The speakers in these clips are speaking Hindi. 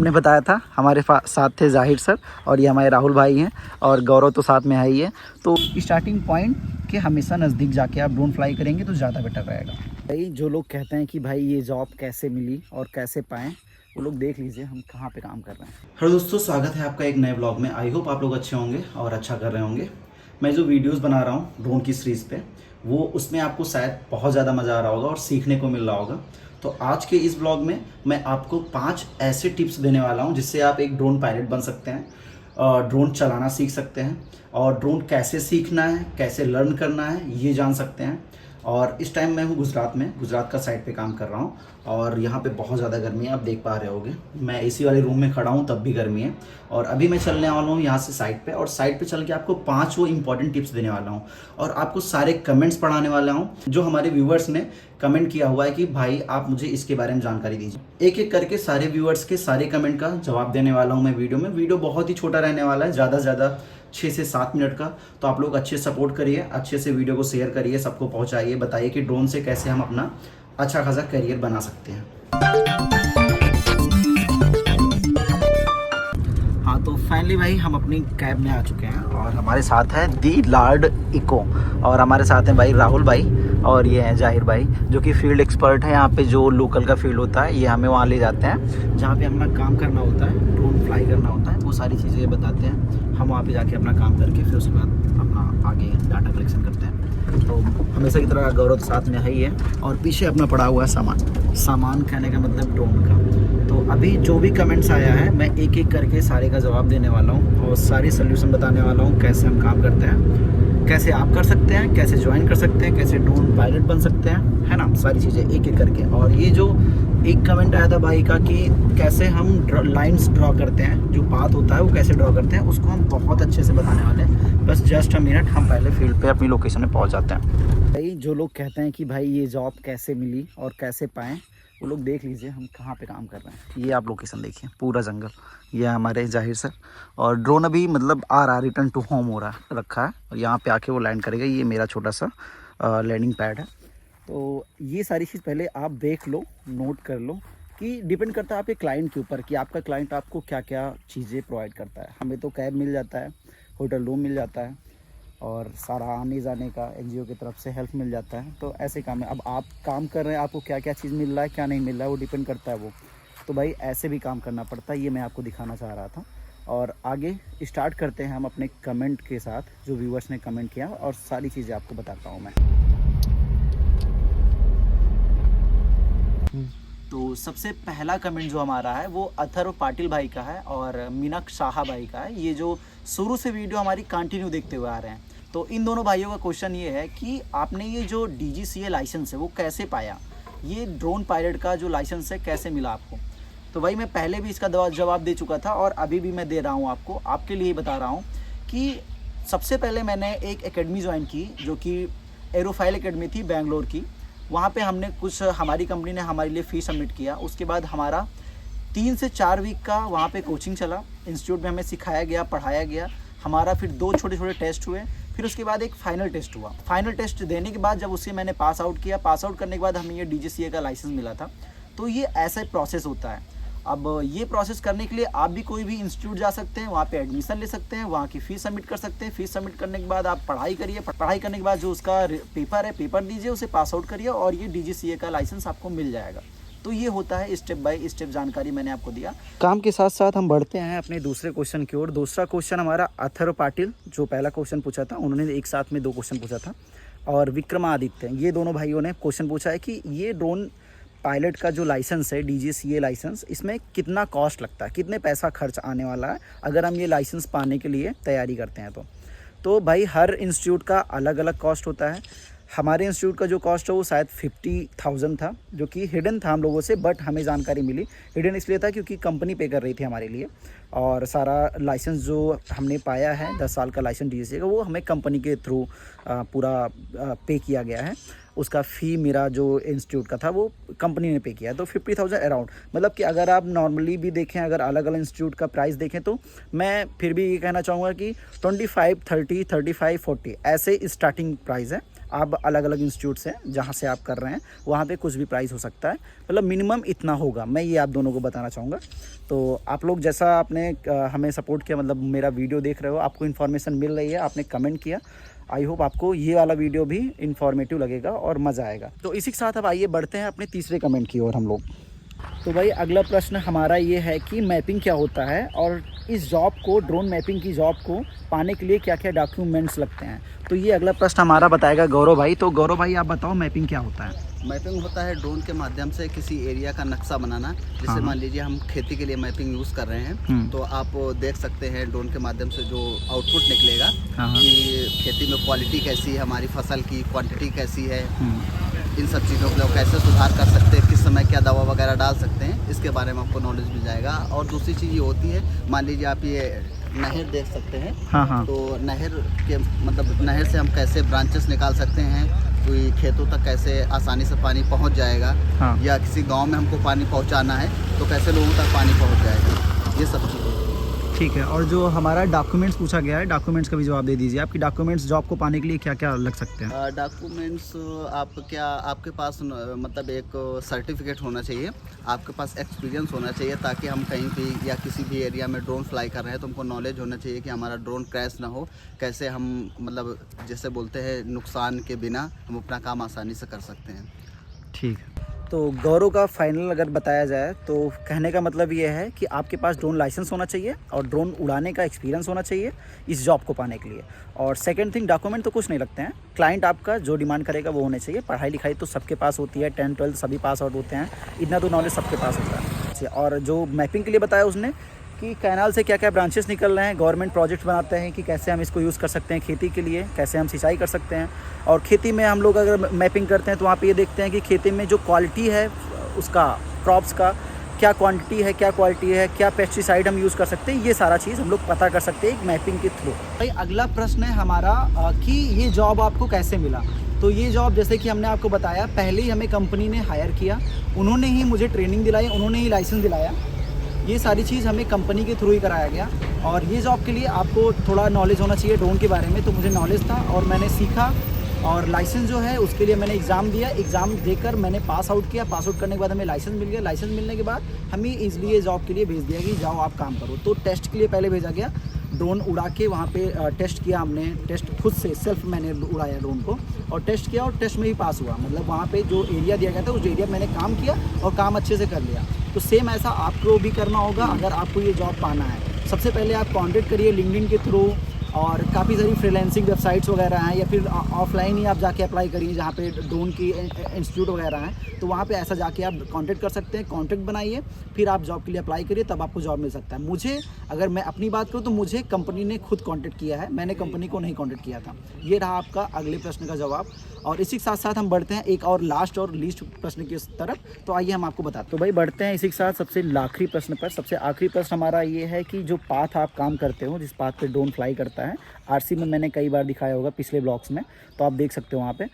हमने बताया था हमारे साथ थे जाहिर सर और ये हमारे राहुल भाई हैं और गौरव तो साथ में है ही है। तो स्टार्टिंग पॉइंट कि हमेशा नज़दीक जाके आप ड्रोन फ्लाई करेंगे तो ज़्यादा बेटर रहेगा। भाई जो लोग कहते हैं कि भाई ये जॉब कैसे मिली और कैसे पाएँ, वो लोग देख लीजिए हम कहाँ पे काम कर रहे हैं। हेलो दोस्तों, स्वागत है आपका एक नए ब्लॉग में। आई होप आप लोग अच्छे होंगे और अच्छा कर रहे होंगे। मैं जो वीडियोस बना रहा हूँ ड्रोन की सीरीज़ पे, वो उसमें आपको शायद बहुत ज़्यादा मज़ा आ रहा होगा और सीखने को मिल रहा होगा। तो आज के इस ब्लॉग में मैं आपको 5 ऐसे टिप्स देने वाला हूं जिससे आप एक ड्रोन पायलट बन सकते हैं, ड्रोन चलाना सीख सकते हैं और ड्रोन कैसे सीखना है, कैसे लर्न करना है, ये जान सकते हैं। और इस टाइम मैं हूँ गुजरात में, गुजरात का साइड पे काम कर रहा हूँ और यहाँ पे बहुत ज़्यादा गर्मी है, आप देख पा रहे होगे। मैं एसी वाले रूम में खड़ा हूँ तब भी गर्मी है। और अभी मैं चलने वाला हूँ यहाँ से साइड पे, और साइड पे चल के आपको 5 वो इंपॉर्टेंट टिप्स देने वाला हूँ और आपको सारे कमेंट्स पढ़ाने वाला हूँ जो हमारे व्यूवर्स ने कमेंट किया हुआ है कि भाई आप मुझे इसके बारे में जानकारी दीजिए। एक एक करके सारे व्यूअर्स के सारे कमेंट का जवाब देने वाला हूँ मैं वीडियो में। वीडियो बहुत ही छोटा रहने वाला है, ज़्यादा से ज़्यादा 6 से 7 मिनट का। तो आप लोग अच्छे सपोर्ट करिए, अच्छे से वीडियो को शेयर करिए, सबको पहुँचाइए, बताइए कि ड्रोन से कैसे हम अपना अच्छा खासा करियर बना सकते हैं। हाँ, तो फाइनली भाई हम अपनी कैब में आ चुके हैं और हमारे साथ है दी लार्ड इको और हमारे साथ हैं भाई राहुल भाई और ये हैं जाहिर भाई जो कि फील्ड एक्सपर्ट है। यहाँ पे जो लोकल का फील्ड होता है ये हमें वहाँ ले जाते हैं जहाँ पे अपना काम करना होता है, ड्रोन फ्लाई करना होता है, वो सारी चीज़ें बताते हैं। हम वहाँ पे जाके अपना काम करके फिर उसके बाद अपना आगे डाटा कलेक्शन करते हैं। तो हमेशा की तरह गौरव साथ में है ही है और पीछे अपना पड़ा हुआ है सामान कहने का मतलब ड्रोन का। तो अभी जो भी कमेंट्स आया है मैं एक एक करके सारे का जवाब देने वाला हूँ और सारी सोल्यूशन बताने वाला हूँ कैसे हम काम करते हैं, कैसे आप कर सकते हैं, कैसे ज्वाइन कर सकते हैं, कैसे ड्रोन पायलट बन सकते हैं, है ना, सारी चीज़ें एक एक करके। और ये जो एक कमेंट आया था भाई का कि कैसे हम लाइंस ड्रॉ करते हैं, जो पाथ होता है वो कैसे ड्रॉ करते हैं, उसको हम बहुत अच्छे से बताने वाले हैं। बस जस्ट अ मिनट, हम पहले फील्ड पे अपनी लोकेशन में पहुंच जाते हैं। भाई जो लोग कहते हैं कि भाई ये जॉब कैसे मिली और कैसे पाएँ, वो लोग देख लीजिए हम कहाँ पे काम कर रहे हैं। ये आप लोकेशन देखिए, पूरा जंगल, ये हमारे जाहिर सर। और ड्रोन अभी मतलब आ रहा, रिटर्न टू होम हो रहा रखा है और यहाँ पे आके वो लैंड करेगा। ये मेरा छोटा सा लैंडिंग पैड है। तो ये सारी चीज़ पहले आप देख लो, नोट कर लो कि डिपेंड करता है आपके क्लाइंट के ऊपर कि आपका क्लाइंट आपको क्या क्या चीज़ें प्रोवाइड करता है। हमें तो कैब मिल जाता है, होटल रूम मिल जाता है और सारा आने जाने का एनजीओ की तरफ से हेल्प मिल जाता है। तो ऐसे काम है। अब आप काम कर रहे हैं, आपको क्या क्या चीज़ मिल रहा है, क्या नहीं मिल रहा है, वो डिपेंड करता है वो। तो भाई ऐसे भी काम करना पड़ता है, ये मैं आपको दिखाना चाह रहा था। और आगे स्टार्ट करते हैं हम अपने कमेंट के साथ, जो व्यूवर्स ने कमेंट किया, और सारी चीज़ें आपको बताता हूँ मैं। तो सबसे पहला कमेंट जो हमारा है वो अथर्व पाटिल भाई का है और मीनाक शाह भाई का है, ये जो शुरू से वीडियो हमारी कंटिन्यू देखते हुए आ रहे हैं। तो इन दोनों भाइयों का क्वेश्चन ये है कि आपने ये जो DGCA लाइसेंस है वो कैसे पाया, ये ड्रोन पायलट का जो लाइसेंस है कैसे मिला आपको। तो भाई मैं पहले भी इसका जवाब दे चुका था और अभी भी मैं दे रहा हूँ आपको, आपके लिए बता रहा हूँ कि सबसे पहले मैंने एक एकेडमी ज्वाइन की जो कि एरोफाइल एकेडमी थी बेंगलोर की। वहाँ पे हमने कुछ, हमारी कंपनी ने हमारे लिए फ़ी सबमिट किया। उसके बाद हमारा 3 से 4 वीक का वहाँ पे कोचिंग चला, इंस्टीट्यूट में हमें सिखाया गया, पढ़ाया गया। हमारा फिर 2 छोटे छोटे टेस्ट हुए, फिर उसके बाद एक फ़ाइनल टेस्ट हुआ। फाइनल टेस्ट देने के बाद जब उसे मैंने पास आउट किया, पास आउट करने के बाद हमें ये DGCA का लाइसेंस मिला था। तो ये ऐसा प्रोसेस होता है। अब ये प्रोसेस करने के लिए आप भी कोई भी इंस्टीट्यूट जा सकते हैं, वहाँ पे एडमिशन ले सकते हैं, वहाँ की फ़ीस सबमिट कर सकते हैं। फ़ीस सबमिट करने के बाद आप पढ़ाई करिए, पढ़ाई करने के बाद जो उसका पेपर है, पेपर दीजिए, उसे पास आउट करिए और ये DGCA का लाइसेंस आपको मिल जाएगा। तो ये होता है, स्टेप बाय स्टेप जानकारी मैंने आपको दिया। काम के साथ साथ हम बढ़ते हैं अपने दूसरे क्वेश्चन की ओर। दूसरा क्वेश्चन हमारा अथर्व पाटिल, जो पहला क्वेश्चन पूछा था, उन्होंने एक साथ में 2 क्वेश्चन पूछा था, और विक्रमादित्य, ये दोनों भाइयों ने क्वेश्चन पूछा है कि ये ड्रोन पायलट का जो लाइसेंस है DGCA लाइसेंस, इसमें कितना कॉस्ट लगता है, कितने पैसा खर्च आने वाला है अगर हम ये लाइसेंस पाने के लिए तैयारी करते हैं। तो भाई हर इंस्टीट्यूट का अलग अलग कॉस्ट होता है। हमारे इंस्टीट्यूट का जो कॉस्ट है वो शायद 50,000 था, जो कि हिडन था हम लोगों से, बट हमें जानकारी मिली। हिडन इसलिए था क्योंकि कंपनी पे कर रही थी हमारे लिए, और सारा लाइसेंस जो हमने पाया है 10 साल का लाइसेंस DGCA का, वो हमें कंपनी के थ्रू पूरा पे किया गया है। उसका फ़ी मेरा जो इंस्टीट्यूट का था वो कंपनी ने पे किया है। तो 50,000 अराउंड, मतलब कि अगर आप नॉर्मली भी देखें, अगर अलग अलग इंस्टीट्यूट का प्राइस देखें, तो मैं फिर भी ये कहना चाहूँगा कि 25, 30, 35, 40 ऐसे स्टार्टिंग प्राइस है। आप अलग अलग इंस्टीट्यूट से जहाँ से आप कर रहे हैं वहाँ पे कुछ भी प्राइस हो सकता है, मतलब मिनिमम इतना होगा, मैं ये आप दोनों को बताना चाहूँगा। तो आप लोग जैसा आपने हमें सपोर्ट किया, मतलब मेरा वीडियो देख रहे हो, आपको इन्फॉर्मेशन मिल रही है, आपने कमेंट किया, आई होप आपको ये वाला वीडियो भी इन्फॉर्मेटिव लगेगा और मज़ा आएगा। तो इसी के साथ अब आइए बढ़ते हैं अपने तीसरे कमेंट की ओर हम लोग। तो भाई अगला प्रश्न हमारा ये है कि मैपिंग क्या होता है और इस जॉब को, ड्रोन मैपिंग की जॉब को पाने के लिए क्या क्या डॉक्यूमेंट्स लगते हैं। तो ये अगला प्रश्न हमारा बताएगा गौरव भाई। तो गौरव भाई आप बताओ मैपिंग क्या होता है। मैपिंग होता है ड्रोन के माध्यम से किसी एरिया का नक्शा बनाना। जैसे मान लीजिए हम खेती के लिए मैपिंग यूज़ कर रहे हैं, तो आप देख सकते हैं ड्रोन के माध्यम से जो आउटपुट निकलेगा कि खेती में क्वालिटी कैसी है, हमारी फसल की क्वांटिटी कैसी है, इन सब चीज़ों को कैसे सुधार कर सकते हैं, किस समय क्या दवा वगैरह डाल सकते हैं, इसके बारे में आपको नॉलेज मिल जाएगा। और दूसरी चीज़ ये होती है, मान लीजिए आप ये नहर देख सकते हैं, तो नहर के मतलब नहर से हम कैसे ब्रांचेस निकाल सकते हैं, कोई खेतों तक कैसे आसानी से पानी पहुंच जाएगा, या किसी गांव में हमको पानी पहुंचाना है तो कैसे लोगों तक पानी पहुंच जाएगा, ये सब चीज़ें। ठीक है। और जो हमारा डॉक्यूमेंट्स पूछा गया है, डॉक्यूमेंट्स का भी जवाब दे दीजिए। आपकी डॉक्यूमेंट्स जॉब को पाने के लिए क्या क्या लग सकते हैं? डॉक्यूमेंट्स आपके पास मतलब एक सर्टिफिकेट होना चाहिए, आपके पास एक्सपीरियंस होना चाहिए, ताकि हम कहीं भी या किसी भी एरिया में ड्रोन फ्लाई कर रहे हैं तो हमको नॉलेज होना चाहिए कि हमारा ड्रोन क्रैश ना हो, कैसे हम मतलब जैसे बोलते हैं नुकसान के बिना हम अपना काम आसानी से कर सकते हैं। ठीक है। तो गौरव का फाइनल अगर बताया जाए तो कहने का मतलब ये है कि आपके पास ड्रोन लाइसेंस होना चाहिए और ड्रोन उड़ाने का एक्सपीरियंस होना चाहिए इस जॉब को पाने के लिए। और सेकंड थिंग, डॉक्यूमेंट तो कुछ नहीं लगते हैं, क्लाइंट आपका जो डिमांड करेगा वो होने चाहिए। पढ़ाई लिखाई तो सबके पास होती है, 10th 12th सभी पास आउट होते हैं, इतना तो नॉलेज सबके पास होता है। और जो मैपिंग के लिए बताया उसने कि कैनाल से क्या क्या ब्रांचेस निकल रहे हैं, गवर्नमेंट प्रोजेक्ट बनाते हैं कि कैसे हम इसको यूज़ कर सकते हैं खेती के लिए, कैसे हम सिंचाई कर सकते हैं। और खेती में हम लोग अगर मैपिंग करते हैं तो वहाँ पे ये देखते हैं कि खेती में जो क्वालिटी है उसका, क्रॉप्स का क्या क्वांटिटी है, क्या क्वालिटी है, क्या पेस्टिसाइड हम यूज़ कर सकते हैं, ये सारा चीज़ हम लोग पता कर सकते हैं एक मैपिंग के थ्रू। भाई अगला प्रश्न है हमारा कि ये जॉब आपको कैसे मिला। तो ये जॉब जैसे कि हमने आपको बताया, पहले ही हमें कंपनी ने हायर किया, उन्होंने ही मुझे ट्रेनिंग दिलाई, उन्होंने ही लाइसेंस दिलाया, ये सारी चीज़ हमें कंपनी के थ्रू ही कराया गया। और ये जॉब के लिए आपको थोड़ा नॉलेज होना चाहिए ड्रोन के बारे में, तो मुझे नॉलेज था और मैंने सीखा। और लाइसेंस जो है उसके लिए मैंने एग्ज़ाम दिया, एग्ज़ाम देकर मैंने पास आउट किया, पास आउट करने के बाद हमें लाइसेंस मिल गया। लाइसेंस मिलने के बाद हमें ईजिली ये जॉब के लिए भेज दिया कि जाओ आप काम करो। तो टेस्ट के लिए पहले भेजा गया, ड्रोन उड़ा के वहाँ पे टेस्ट किया हमने, टेस्ट खुद से सेल्फ मैंने उड़ाया ड्रोन को और टेस्ट किया और टेस्ट में ही पास हुआ। मतलब वहाँ पे जो एरिया दिया गया था उस एरिया में मैंने काम किया और काम अच्छे से कर लिया। तो सेम ऐसा आपको भी करना होगा अगर आपको ये जॉब पाना है। सबसे पहले आप कॉन्टेक्ट करिए लिंक्डइन के थ्रू, और काफ़ी सारी फ्रीलांसिंग वेबसाइट्स वगैरह हैं, या फिर ऑफलाइन ही आप जाके अप्लाई करिए जहाँ पे ड्रोन की इंस्टीट्यूट वगैरह हैं, तो वहाँ पे ऐसा जाके आप कांटेक्ट कर सकते हैं। कांटेक्ट बनाइए, फिर आप जॉब के लिए अप्लाई करिए, तब आपको जॉब मिल सकता है। मुझे अगर मैं अपनी बात करूँ तो मुझे कंपनी ने खुद कांटेक्ट किया है, मैंने कंपनी को नहीं कांटेक्ट किया था। ये रहा आपका अगले प्रश्न का जवाब। और इसी के साथ साथ हम बढ़ते हैं एक और लास्ट और लीस्ट प्रश्न की तरफ। तो आइए हम आपको बताते हैं। तो भाई बढ़ते हैं इसी के साथ सबसे आखिरी प्रश्न पर। सबसे आखिरी प्रश्न हमारा ये है कि जो पाथ आप काम करते हो, जिस पाथ पे ड्रोन फ्लाई करता है, आरसी में मैंने कई बार दिखाया होगा पिछले ब्लॉग्स में, तो आप देख सकते हो वहाँ पे,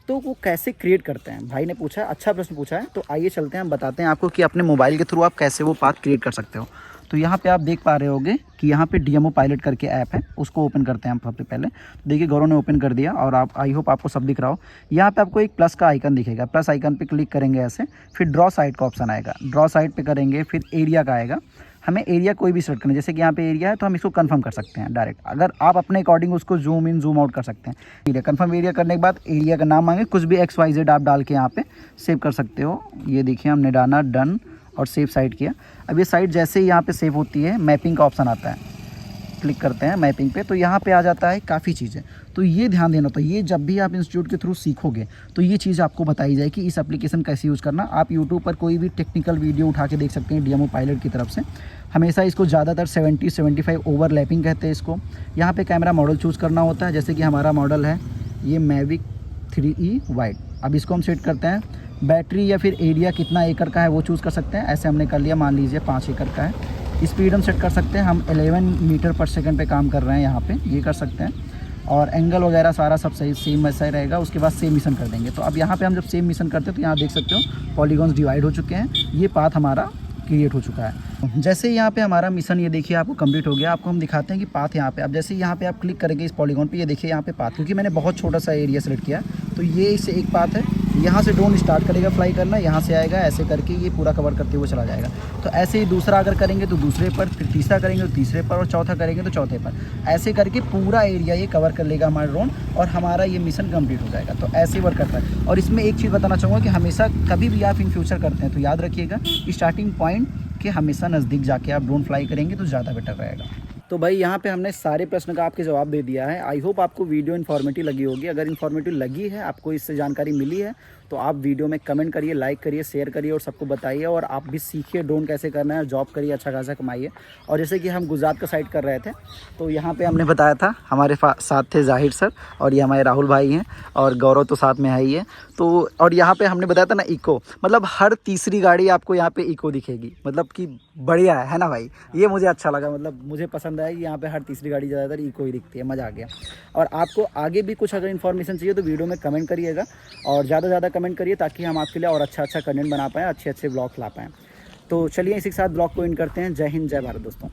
तो वो कैसे क्रिएट करते हैं। भाई ने पूछा है, अच्छा प्रश्न पूछा है। तो आइए चलते हैं, हम बताते हैं आपको कि अपने मोबाइल के थ्रू आप कैसे वो पाथ क्रिएट कर सकते हो। तो यहाँ पे आप देख पा रहे होगे कि यहाँ पे डीएमओ पायलट करके ऐप है, उसको ओपन करते हैं हम सबसे पहले। देखिए गौरव ने ओपन कर दिया और आप, आई होप आपको सब दिख रहा हो। यहाँ पे आपको एक प्लस का आइकन दिखेगा, प्लस आइकन पे क्लिक करेंगे ऐसे, फिर ड्रॉ साइट का ऑप्शन आएगा, ड्रॉ साइट पे करेंगे, फिर एरिया का आएगा। हमें एरिया कोई भी सेलेक्ट करना है, जैसे कि यहाँ पे एरिया है तो हम इसको कंफर्म कर सकते हैं डायरेक्ट। अगर आप अपने अकॉर्डिंग उसको जूम इन जूम आउट कर सकते हैं। एरिया कंफर्म, एरिया करने के बाद एरिया का नाम मांगे, कुछ भी XYZ आप डाल के यहाँ पे सेव कर सकते हो। ये देखिए हमने डाला डन और सेव साइट किया। अब ये साइट जैसे ही यहाँ पे सेव होती है, मैपिंग का ऑप्शन आता है, क्लिक करते हैं मैपिंग पे, तो यहाँ पे आ जाता है काफ़ी चीज़ें। तो ये ध्यान देना होता है, ये जब भी आप इंस्टीट्यूट के थ्रू सीखोगे तो ये चीज़ आपको बताई जाए कि इस एप्लीकेशन कैसे यूज़ करना। आप यूट्यूब पर कोई भी टेक्निकल वीडियो उठा के देख सकते हैं डीएमओ पायलट की तरफ से। हमेशा इसको ज़्यादातर 70-75 ओवरलैपिंग कहते हैं इसको। यहाँ पे कैमरा मॉडल चूज़ करना होता है, जैसे कि हमारा मॉडल है ये मैविक 3E वाइड। अब इसको हम सेट करते हैं, बैटरी या फिर एरिया कितना एकड़ का है वो चूज़ कर सकते हैं। ऐसे हमने कर लिया, मान लीजिए 5 एकड़ का है। स्पीड हम सेट कर सकते हैं, हम 11 मीटर पर सेकंड पे काम कर रहे हैं यहाँ पे, ये कर सकते हैं। और एंगल वगैरह सारा सब सही सेम वैसा ही रहेगा। उसके बाद सेम मिशन कर देंगे। तो अब यहाँ पे हम जब सेम मिशन करते हैं तो यहाँ देख सकते हो पॉलीगॉन्स डिवाइड हो चुके हैं, ये पाथ हमारा क्रिएट हो चुका है। जैसे यहाँ पे हमारा मिशन ये देखिए आपको कंप्लीट हो गया। आपको हम दिखाते हैं कि पाथ यहाँ पे, अब जैसे यहाँ पे आप क्लिक करेंगे इस पॉलीगॉन पे, ये देखिए यहाँ पे पाथ, क्योंकि मैंने बहुत छोटा सा एरिया सेलेक्ट किया तो ये इससे एक पाथ है। यहाँ से ड्रोन स्टार्ट करेगा फ्लाई करना, यहाँ से आएगा ऐसे करके ये पूरा कवर करते हुए चला जाएगा। तो ऐसे ही दूसरा अगर करेंगे तो दूसरे पर, फिर तीसरा करेंगे तो तीसरे पर, और चौथा करेंगे तो चौथे पर, ऐसे करके पूरा एरिया ये कवर कर लेगा हमारा ड्रोन और हमारा ये मिशन कंप्लीट हो जाएगा। तो ऐसे वर्क करता है। और इसमें एक चीज़ बताना चाहूँगा कि हमेशा कभी भी आप इन फ्यूचर करते हैं तो याद रखिएगा स्टार्टिंग पॉइंट के हमेशा नज़दीक जाके आप ड्रोन फ्लाई करेंगे तो ज़्यादा बेटर रहेगा। तो भाई यहाँ पे हमने सारे प्रश्न का आपके जवाब दे दिया है। आई होप आपको वीडियो इन्फॉर्मेटिव लगी होगी। अगर इन्फॉर्मेटिव लगी है, आपको इससे जानकारी मिली है, तो आप वीडियो में कमेंट करिए, लाइक करिए, शेयर करिए और सबको बताइए। और आप भी सीखिए ड्रोन कैसे करना है, जॉब करिए, अच्छा खासा कमाइए। और जैसे कि हम गुजरात का साइड कर रहे थे तो यहाँ पे हमने बताया था, हमारे साथ थे जाहिर सर और ये हमारे राहुल भाई हैं और गौरव तो साथ में है ही है। तो और यहाँ पे हमने बताया था ना इको, मतलब हर तीसरी गाड़ी आपको यहाँ पे इको दिखेगी, मतलब कि बढ़िया है ना भाई। ये मुझे अच्छा लगा, मतलब मुझे पसंद आया कि यहाँ पे हर तीसरी गाड़ी ज़्यादातर इको ही दिखती है, मज़ा आ गया। और आपको आगे भी कुछ अगर इन्फॉर्मेशन चाहिए तो वीडियो में कमेंट करिएगा और ज़्यादा से ज़्यादा कमेंट करिए ताकि हम आपके लिए और अच्छा कंटेंट बना पाएँ, अच्छे ब्लॉग ला पाएँ। तो चलिए इसी के साथ ब्लॉग को एंड करते हैं। जय हिंद, जय भारत दोस्तों।